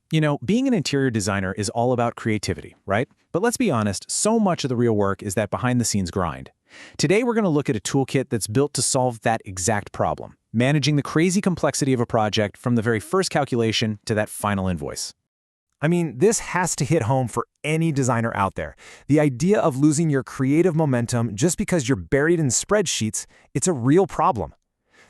You know, being an interior designer is all about creativity, right? But let's be honest, so much of the real work is that behind-the-scenes grind. Today, we're going to look at a toolkit that's built to solve that exact problem, managing the crazy complexity of a project from the very first calculation to that final invoice. I mean, this has to hit home for any designer out there. The idea of losing your creative momentum just because you're buried in spreadsheets, it's a real problem.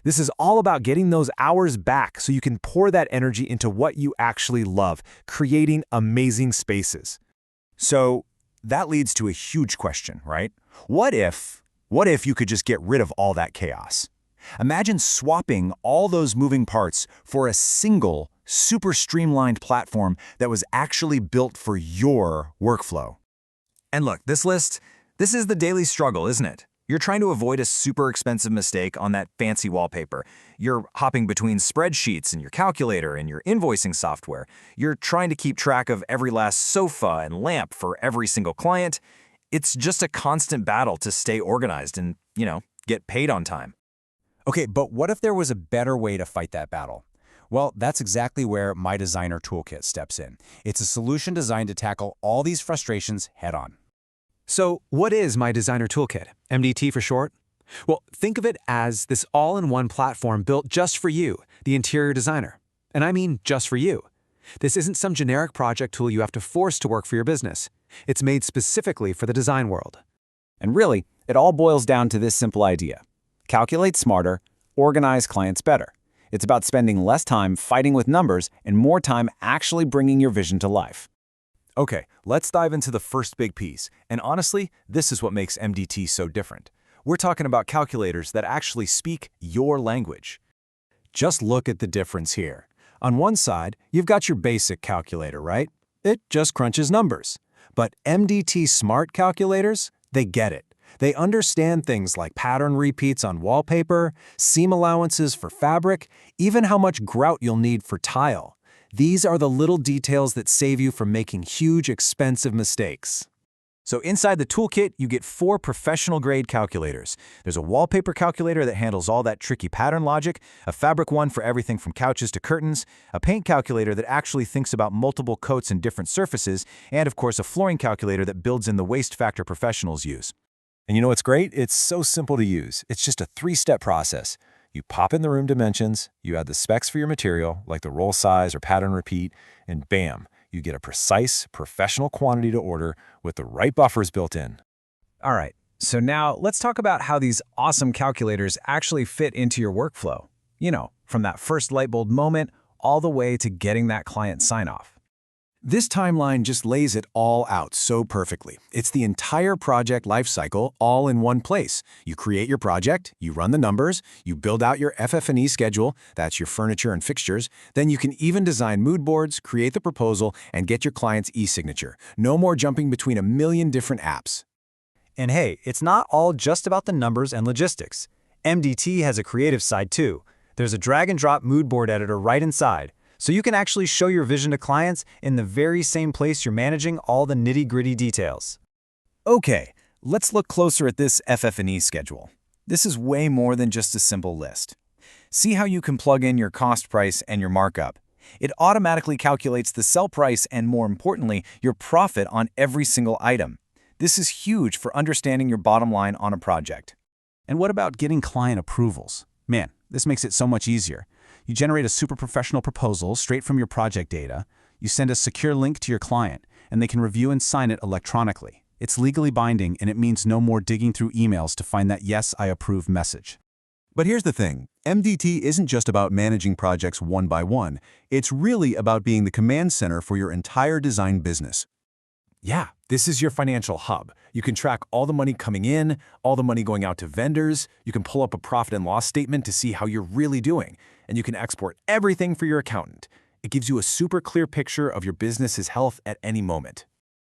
This is all about getting those hours back so you can pour that energy into what you actually love, creating amazing spaces. So that leads to a huge question, right? What if you could just get rid of all that chaos? Imagine swapping all those moving parts for a single, super streamlined platform that was actually built for your workflow. And look, this is the daily struggle, isn't it? You're trying to avoid a super expensive mistake on that fancy wallpaper. You're hopping between spreadsheets and your calculator and your invoicing software. You're trying to keep track of every last sofa and lamp for every single client. It's just a constant battle to stay organized and, get paid on time. Okay, but what if there was a better way to fight that battle? Well, that's exactly where My Designer Toolkit steps in. It's a solution designed to tackle all these frustrations head-on. So what is My Designer Toolkit, MDT for short? Well, think of it as this all-in-one platform built just for you, the interior designer. And I mean just for you. This isn't some generic project tool you have to force to work for your business. It's made specifically for the design world. And really, it all boils down to this simple idea. Calculate smarter, organize clients better. It's about spending less time fighting with numbers and more time actually bringing your vision to life. Okay, let's dive into the first big piece. And honestly, this is what makes MDT so different. We're talking about calculators that actually speak your language. Just look at the difference here. On one side, you've got your basic calculator, right? It just crunches numbers. But MDT Smart calculators, they get it. They understand things like pattern repeats on wallpaper, seam allowances for fabric, even how much grout you'll need for tile. These are the little details that save you from making huge, expensive mistakes. So inside the toolkit, you get 4 professional-grade calculators. There's a wallpaper calculator that handles all that tricky pattern logic, a fabric one for everything from couches to curtains, a paint calculator that actually thinks about multiple coats and different surfaces, and of course a flooring calculator that builds in the waste factor professionals use. And you know what's great? It's so simple to use. It's just a 3-step process. You pop in the room dimensions, you add the specs for your material, like the roll size or pattern repeat, and bam, you get a precise, professional quantity to order with the right buffers built in. All right, so now let's talk about how these awesome calculators actually fit into your workflow. From that first light bulb moment all the way to getting that client sign-off. This timeline just lays it all out so perfectly. It's the entire project lifecycle all in one place. You create your project, you run the numbers, you build out your FF&E schedule, that's your furniture and fixtures, then you can even design mood boards, create the proposal, and get your client's e-signature. No more jumping between a million different apps. And hey, it's not all just about the numbers and logistics. MDT has a creative side too. There's a drag-and-drop mood board editor right inside. So you can actually show your vision to clients in the very same place you're managing all the nitty-gritty details. Okay, let's look closer at this FF&E schedule. This is way more than just a simple list. See how you can plug in your cost price and your markup. It automatically calculates the sell price and, more importantly, your profit on every single item. This is huge for understanding your bottom line on a project. And what about getting client approvals? Man, this makes it so much easier. You generate a super professional proposal straight from your project data, you send a secure link to your client, and they can review and sign it electronically. It's legally binding, and it means no more digging through emails to find that "yes, I approve" message. But here's the thing, MDT isn't just about managing projects one by one. It's really about being the command center for your entire design business. Yeah, this is your financial hub. You can track all the money coming in, all the money going out to vendors. You can pull up a profit and loss statement to see how you're really doing. And you can export everything for your accountant. It gives you a super clear picture of your business's health at any moment.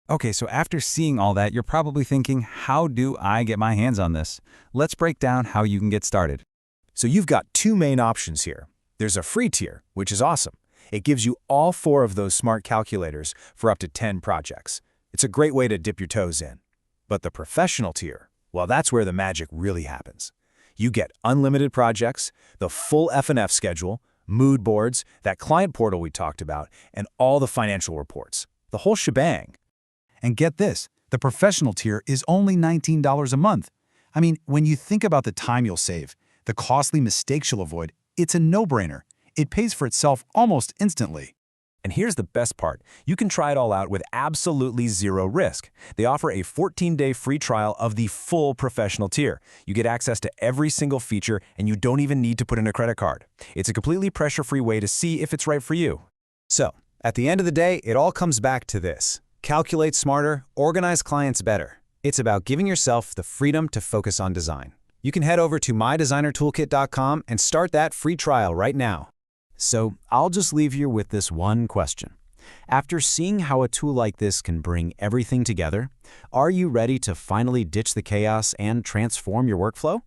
Okay, so after seeing all that, you're probably thinking, how do I get my hands on this? Let's break down how you can get started. So you've got 2 main options here. There's a free tier, which is awesome. It gives you all 4 of those smart calculators for up to 10 projects. It's a great way to dip your toes in. But the professional tier, well, that's where the magic really happens. You get unlimited projects, the full F&F schedule, mood boards, that client portal we talked about, and all the financial reports. The whole shebang. And get this, the professional tier is only $19 a month. I mean, when you think about the time you'll save, the costly mistakes you'll avoid, it's a no-brainer. It pays for itself almost instantly. And here's the best part. You can try it all out with absolutely zero risk. They offer a 14-day free trial of the full professional tier. You get access to every single feature, and you don't even need to put in a credit card. It's a completely pressure-free way to see if it's right for you. So, at the end of the day, it all comes back to this. Calculate smarter, organize clients better. It's about giving yourself the freedom to focus on design. You can head over to mydesignertoolkit.com and start that free trial right now. So I'll just leave you with this one question. After seeing how a tool like this can bring everything together, are you ready to finally ditch the chaos and transform your workflow?